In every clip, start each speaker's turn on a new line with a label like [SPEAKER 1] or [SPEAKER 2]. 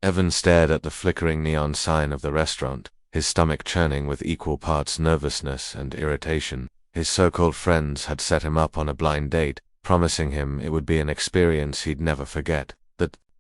[SPEAKER 1] Evan stared at the flickering neon sign of the restaurant, his stomach churning with equal parts nervousness and irritation. His so-called friends had set him up on a blind date, promising him it would be an experience he'd never forget.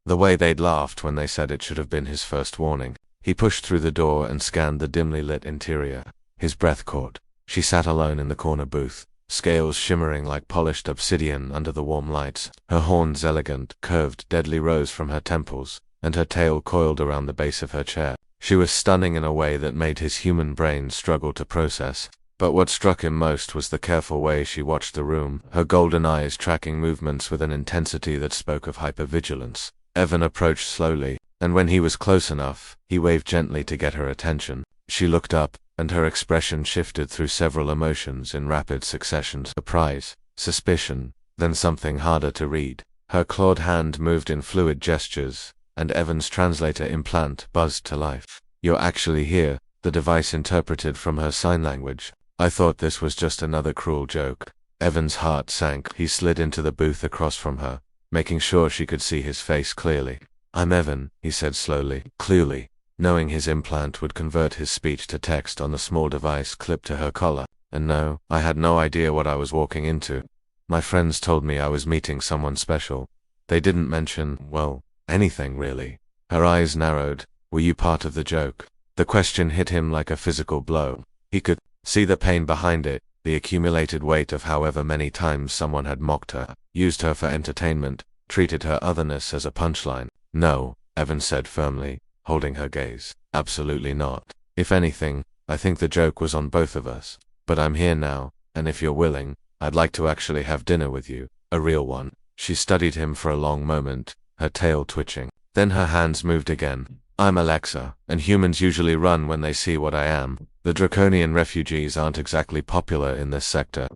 [SPEAKER 1] The way they'd laughed when they said it should have been his first warning. He pushed through the door and scanned the dimly lit interior. His breath caught. She sat alone in the corner booth, scales shimmering like polished obsidian under the warm lights. Her horns elegant, curved, deadly rose from her temples, and her tail coiled around the base of her chair. She was stunning in a way that made his human brain struggle to process. But what struck him most was the careful way she watched the room, her golden eyes tracking movements with an intensity that spoke of hypervigilance. Evan approached slowly, and when he was close enough, he waved gently to get her attention. She looked up, and her expression shifted through several emotions in rapid succession: surprise, suspicion, then something harder to read. Her clawed hand moved in fluid gestures, and Evan's translator implant buzzed to life. "You're actually here," the device interpreted from her sign language. "I thought this was just another cruel joke." Evan's heart sank. He slid into the booth across from her, making sure she could see his face clearly. "I'm Evan," he said slowly, clearly, knowing his implant would convert his speech to text on the small device clipped to her collar. "And no, I had no idea what I was walking into. My friends told me I was meeting someone special. They didn't mention, well, anything really." Her eyes narrowed. "Were you part of the joke?" The question hit him like a physical blow. He could see the pain behind it, the accumulated weight of however many times someone had mocked her, used her for entertainment, treated her otherness as a punchline. "No," Evan said firmly, holding her gaze. "Absolutely not. If anything, I think the joke was on both of us. But I'm here now, and if you're willing, I'd like to actually have dinner with you, a real one." She studied him for a long moment, her tail twitching. Then her hands moved again. "I'm Alexa, and humans usually run when they see what I am. The draconian refugees aren't exactly popular in this sector."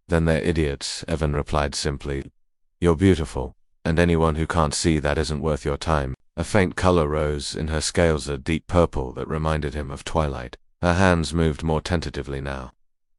[SPEAKER 1] "Then they're idiots," Evan replied simply. "You're beautiful, and anyone who can't see that isn't worth your time." A faint color rose in her scales, a deep purple that reminded him of twilight. Her hands moved more tentatively now.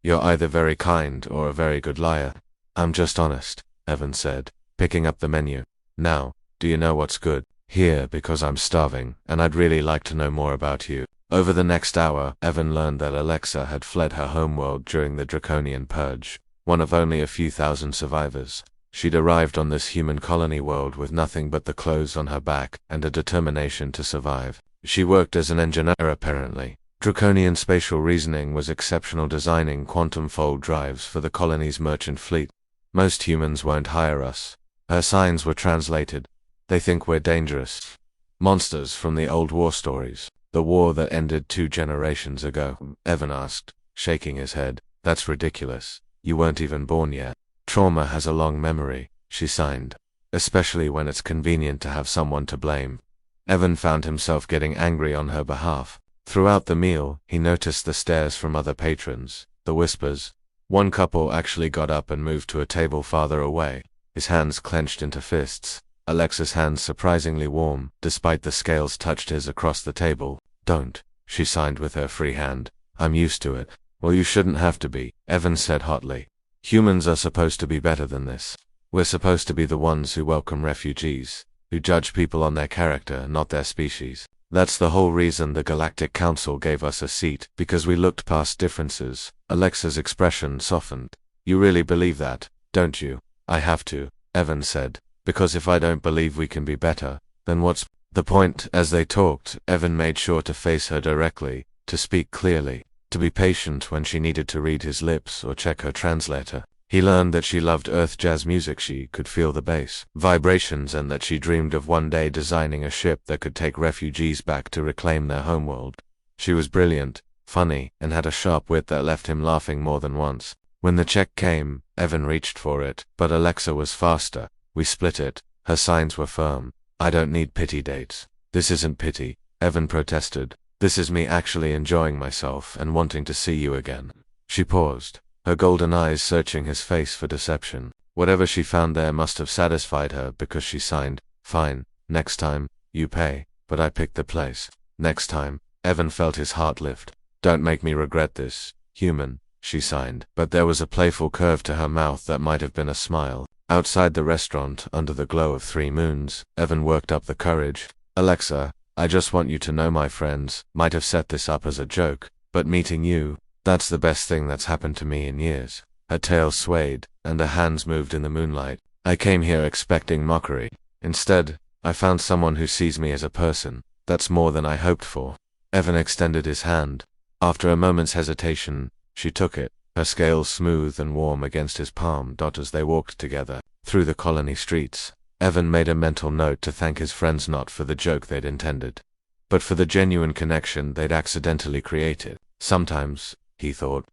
[SPEAKER 1] "You're either very kind or a very good liar." "I'm just honest," Evan said, picking up the menu. "Now, do you know what's good?" "Here, because I'm starving, and I'd really like to know more about you." Over the next hour, Evan learned that Alexa had fled her homeworld during the Draconian Purge, one of only a few thousand survivors. She'd arrived on this human colony world with nothing but the clothes on her back and a determination to survive. She worked as an engineer apparently. Draconian spatial reasoning was exceptional, designing quantum fold drives for the colony's merchant fleet. "Most humans won't hire us." Her signs were translated. "They think we're dangerous. Monsters from the old war stories." "The war that ended 2 generations ago?" Evan asked, shaking his head. "That's ridiculous. You weren't even born yet." "Trauma has a long memory," she signed. "Especially when it's convenient to have someone to blame." Evan found himself getting angry on her behalf. Throughout the meal, he noticed the stares from other patrons, the whispers. One couple actually got up and moved to a table farther away, his hands clenched into fists. Alexa's hands surprisingly warm, despite the scales touched his across the table. "Don't," she signed with her free hand. "I'm used to it." "Well, you shouldn't have to be," Evan said hotly. "Humans are supposed to be better than this. We're supposed to be the ones who welcome refugees, who judge people on their character, not their species. That's the whole reason the Galactic Council gave us a seat, because we looked past differences." Alexa's expression softened. "You really believe that, don't you?" "I have to," Evan said. "Because if I don't believe we can be better, then what's the point?" As they talked, Evan made sure to face her directly, to speak clearly, to be patient when she needed to read his lips or check her translator. He learned that she loved earth jazz music, she could feel the bass vibrations, and that she dreamed of one day designing a ship that could take refugees back to reclaim their homeworld. She was brilliant, funny, and had a sharp wit that left him laughing more than once. When the check came, Evan reached for it, but Alexa was faster. "We split it." Her signs were firm. "I don't need pity dates." "This isn't pity," Evan protested. "This is me actually enjoying myself and wanting to see you again." She paused, her golden eyes searching his face for deception. Whatever she found there must have satisfied her, because she signed, "Fine, next time, you pay, but I picked the place." "Next time." Evan felt his heart lift. "Don't make me regret this, human," she signed. But there was a playful curve to her mouth that might have been a smile. Outside the restaurant, under the glow of 3 moons, Evan worked up the courage. "Alexa, I just want you to know my friends might have set this up as a joke, but meeting you, that's the best thing that's happened to me in years. Her tail swayed, and her hands moved in the moonlight. I came here expecting mockery. Instead, I found someone who sees me as a person. That's more than I hoped for. Evan extended his hand. After a moment's hesitation, she took it, her scales smooth and warm against his palm. As they walked together through the colony streets, Evan made a mental note to thank his friends not for the joke they'd intended, but for the genuine connection they'd accidentally created. Sometimes, he thought,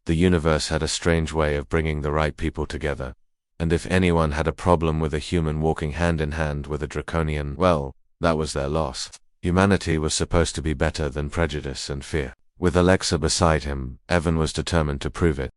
[SPEAKER 1] the universe had a strange way of bringing the right people together, and if anyone had a problem with a human walking hand in hand with a draconian, well, that was their loss. Humanity was supposed to be better than prejudice and fear. With Alexa beside him, Evan was determined to prove it.